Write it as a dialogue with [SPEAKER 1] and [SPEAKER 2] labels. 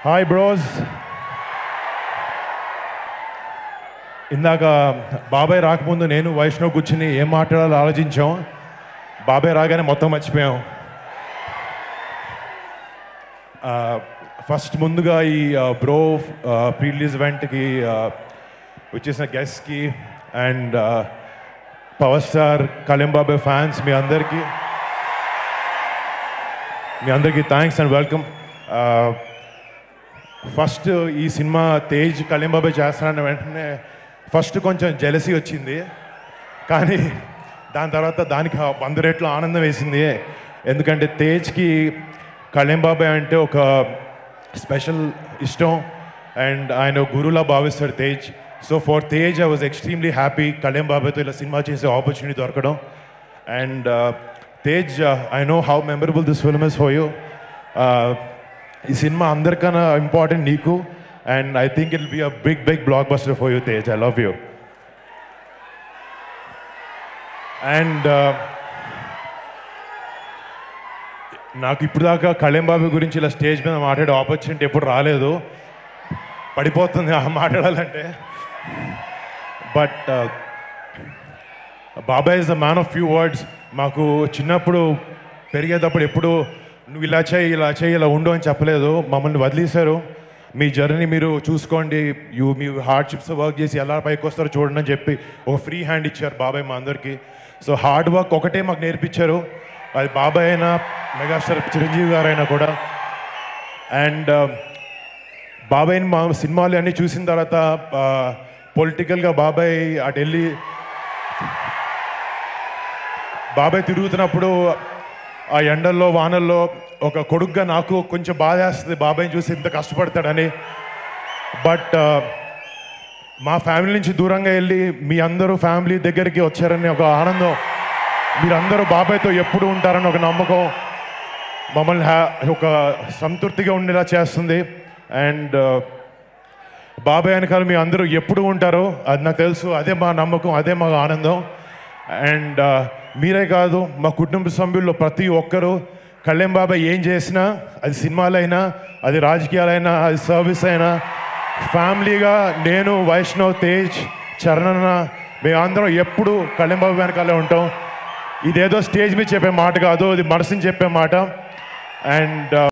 [SPEAKER 1] Hi bros. ఇందాక బాబాయ్ రాకముందు నేను వైష్ణవ్ కూర్చుని ఏం మాట్లాడాలో ఆలోచించాం. బాబాయ్ రాగానే మొత్తం మర్చిపోయాం. ఫస్ట్ ముందుగా ఈ బ్రో ప్రీ రిలీజ్ ఈవెంట్కి వచ్చేసిన గెస్ట్కి అండ్ పవర్ స్టార్ కళ్యాణ్ బాబాయ్ ఫ్యాన్స్ మీ అందరికీ థ్యాంక్స్ అండ్ వెల్కమ్. ఫస్ట్ ఈ సినిమా తేజ్ కళ్యాణ్ బాబాయ్ చేస్తానన్న వెంటనే ఫస్ట్ కొంచెం జెలసీ వచ్చింది, కానీ దాని తర్వాత దానికి 100 రెట్లు ఆనందం వేసింది. ఎందుకంటే తేజ్కి కళ్యాణ్ బాబాయ్ అంటే ఒక స్పెషల్ ఇష్టం అండ్ ఆయన గురువులా భావిస్తాడు Tej. So for Tej I was extremely happy Kalyan బాబాయ్తో ఇలా సినిమా చేసే ఆపర్చునిటీ దొరకడం. And Tej, I know how memorable this film is for you. ఈ సినిమా అందరికన్నా ఇంపార్టెంట్ నీకు, and I think it will be a big blockbuster for you Tej. I love you. అండ్ నాకు ఇప్పుడు దాకా కళ్యాణ్ బాబాయ్ గురించి ఇలా స్టేజ్ మీద మాట్లాడే ఆపర్చునిటీ ఎప్పుడు రాలేదు. పడిపోతుంది మాట్లాడాలంటే. బట్ బాబాయ్ is the man of few words. మాకు చిన్నప్పుడు పెరిగేటప్పుడు ఎప్పుడు నువ్వు ఇలా చేయి ఇలా ఉండు అని చెప్పలేదు. మమ్మల్ని వదిలేశారు. మీ జర్నీ మీరు చూసుకోండి, మీ హార్డ్షిప్స్ వర్క్ చేసి ఎలా పైకి వస్తారో చూడండి అని చెప్పి ఒక ఫ్రీ హ్యాండ్ ఇచ్చారు బాబాయ్ మా అందరికీ. సో హార్డ్ వర్క్ ఒకటే మాకు నేర్పించారు. అది బాబాయ్ అయినా మెగాస్టార్ చిరంజీవి గారు అయినా కూడా. అండ్ బాబాయ్ని మా సినిమాలు అన్నీ చూసిన తర్వాత పొలిటికల్గా బాబాయ్ అటు వెళ్ళి బాబాయ్ తిరుగుతున్నప్పుడు ఆ ఎండల్లో వానల్లో ఒక కొడుకుగా నాకు కొంచెం బాధ వేస్తుంది బాబాయ్ని చూసి ఇంత కష్టపడతాడని. బట్ మా ఫ్యామిలీ నుంచి దూరంగా వెళ్ళి మీ అందరూ ఫ్యామిలీ దగ్గరికి వచ్చారని ఒక ఆనందం, మీరందరూ బాబాయ్తో ఎప్పుడు ఉంటారని ఒక నమ్మకం మమ్మల్ని ఒక సంతృప్తిగా ఉండేలా చేస్తుంది. అండ్ బాబాయ్ వెనకాల మీ అందరూ ఎప్పుడు ఉంటారో అది నాకు తెలుసు. అదే మా నమ్మకం, అదే మా ఆనందం. అండ్ మీరే కాదు, మా కుటుంబ సభ్యుల్లో ప్రతి ఒక్కరూ కళ్యాణ్ బాబాయ్ ఏం చేసినా, అది సినిమాలైనా, అది రాజకీయాలైనా, అది సర్వీస్ అయినా, ఫ్యామిలీగా నేను, వైష్ణవ్, తేజ్, చరణ్ మేమందరం ఎప్పుడు కళ్యాణ్ బాబాయ్ వెనకాలే ఉంటాం. ఇదేదో స్టేజ్ మీద చెప్పే మాట కాదు, ఇది మనసుని చెప్పే మాట. అండ్